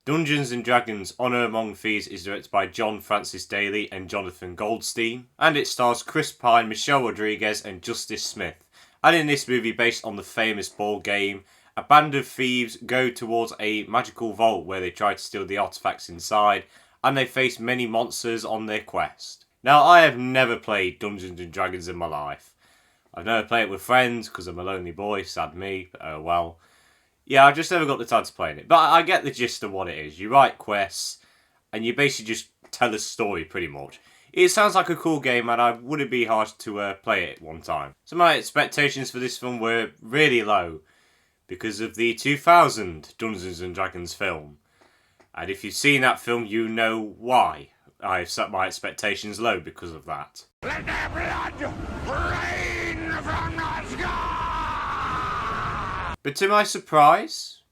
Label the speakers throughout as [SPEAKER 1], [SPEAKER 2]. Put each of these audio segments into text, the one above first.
[SPEAKER 1] Dungeons and Dragons Honor Among Thieves is directed by John Francis Daley and Jonathan Goldstein, and it stars Chris Pine, Michelle Rodriguez, and Justice Smith. And in this movie, based on the famous board game, a band of thieves go towards a magical vault where they try to steal the artifacts inside, and they face many monsters on their quest. Now, I have never played Dungeons and Dragons in my life. I've never played it with friends because I'm a lonely boy, sad me, but oh well. Yeah, I just never got the time to play it. But I get the gist of what it is. You write quests, and you basically just tell a story, pretty much. It sounds like a cool game, and I wouldn't be harsh to play it one time. So my expectations for this film were really low, because of the 2000 Dungeons and Dragons film. And if you've seen that film, you know why I've set my expectations low because of that.
[SPEAKER 2] Let their blood rain from the sky!
[SPEAKER 1] But to my surprise,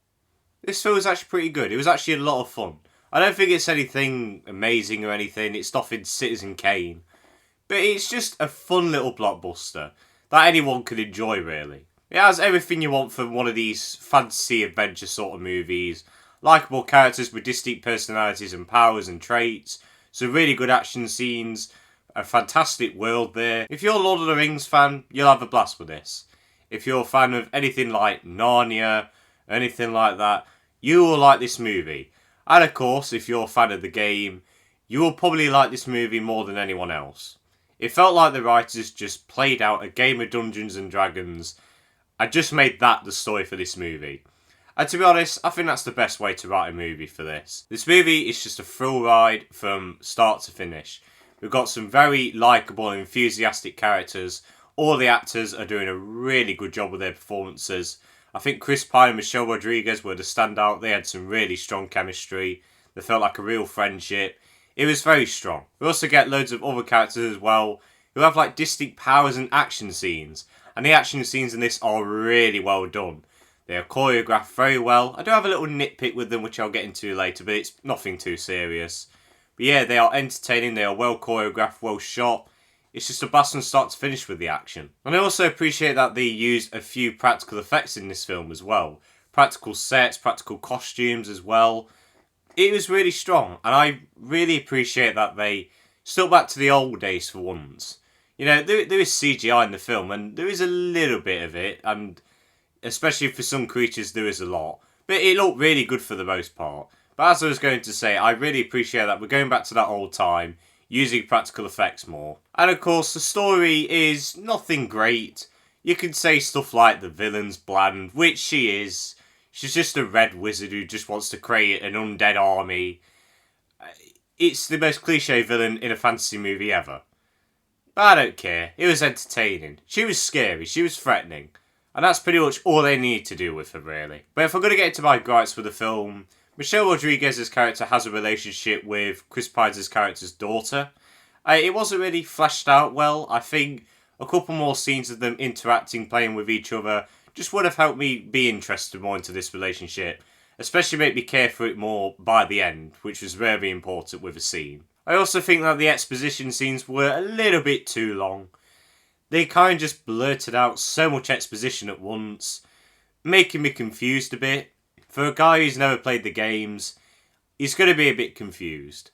[SPEAKER 1] this film was actually pretty good. It was actually a lot of fun. I don't think it's anything amazing or anything. It's nothing Citizen Kane. But it's just a fun little blockbuster that anyone could enjoy, really. It has everything you want from one of these fantasy adventure sort of movies. Likeable characters with distinct personalities and powers and traits. Some really good action scenes. A fantastic world there. If you're a Lord of the Rings fan, you'll have a blast with this. If you're a fan of anything like Narnia, anything like that, you will like this movie. And of course, if you're a fan of the game, you will probably like this movie more than anyone else. It felt like the writers just played out a game of Dungeons and Dragons and just made that the story for this movie. And to be honest, I think that's the best way to write a movie for this. This movie is just a thrill ride from start to finish. We've got some very likeable and enthusiastic characters. All the actors are doing a really good job with their performances. I think Chris Pine and Michelle Rodriguez were the standout. They had some really strong chemistry. They felt like a real friendship. It was very strong. We also get loads of other characters as well who have like distinct powers and action scenes. And the action scenes in this are really well done. They are choreographed very well. I do have a little nitpick with them which I'll get into later, but it's nothing too serious. But yeah, they are entertaining. They are well choreographed, well shot. It's just a blast from start to finish with the action. And I also appreciate that they used a few practical effects in this film as well. Practical sets, practical costumes as well. It was really strong. And I really appreciate that they stuck back to the old days for once. You know, there is CGI in the film, and there is a little bit of it. And especially for some creatures, there is a lot. But it looked really good for the most part. But as I was going to say, I really appreciate that we're going back to that old time, using practical effects more. And of course, the story is nothing great. You can say stuff like the villain's bland, which she is. She's just a red wizard who just wants to create an undead army. It's the most cliche villain in a fantasy movie ever. But I don't care. It was entertaining. She was scary. She was threatening. And that's pretty much all they need to do with her, really. But if I'm going to get into my gripes with the film, Michelle Rodriguez's character has a relationship with Chris Pine's character's daughter. It wasn't really fleshed out well. I think a couple more scenes of them interacting, playing with each other, just would have helped me be interested more into this relationship. Especially make me care for it more by the end, which was very important with a scene. I also think that the exposition scenes were a little bit too long. They kind of just blurted out so much exposition at once, making me confused a bit. For a guy who's never played the games, he's going to be a bit confused.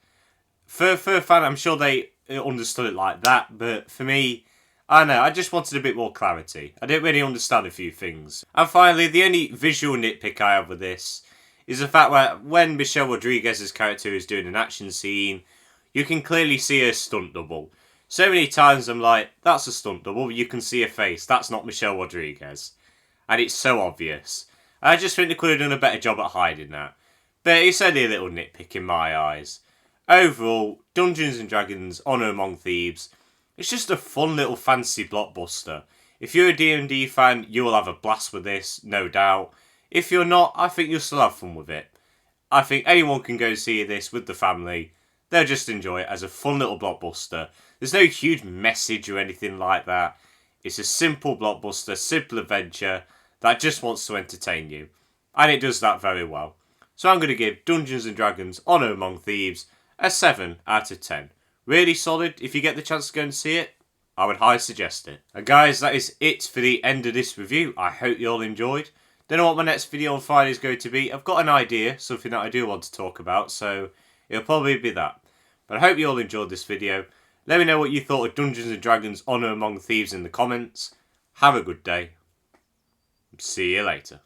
[SPEAKER 1] For a fan, I'm sure they understood it like that, but for me, I don't know, I just wanted a bit more clarity. I didn't really understand a few things. And finally, the only visual nitpick I have with this is the fact that when Michelle Rodriguez's character is doing an action scene, you can clearly see her stunt double. So many times I'm like, that's a stunt double, you can see her face, that's not Michelle Rodriguez. And it's so obvious. I just think they could have done a better job at hiding that. But it's only a little nitpick in my eyes. Overall, Dungeons and Dragons Honor Among Thieves, it's just a fun little fantasy blockbuster. If you're a D&D fan, you will have a blast with this, no doubt. If you're not, I think you'll still have fun with it. I think anyone can go see this with the family. They'll just enjoy it as a fun little blockbuster. There's no huge message or anything like that. It's a simple blockbuster, simple adventure that just wants to entertain you. And it does that very well. So I'm going to give Dungeons & Dragons Honor Among Thieves a 7 out of 10. Really solid. If you get the chance to go and see it, I would highly suggest it. And guys, that is it for the end of this review. I hope you all enjoyed. Don't know what my next video on Friday is going to be. I've got an idea, something that I do want to talk about, so it'll probably be that. But I hope you all enjoyed this video. Let me know what you thought of Dungeons & Dragons Honor Among Thieves in the comments. Have a good day. See you later.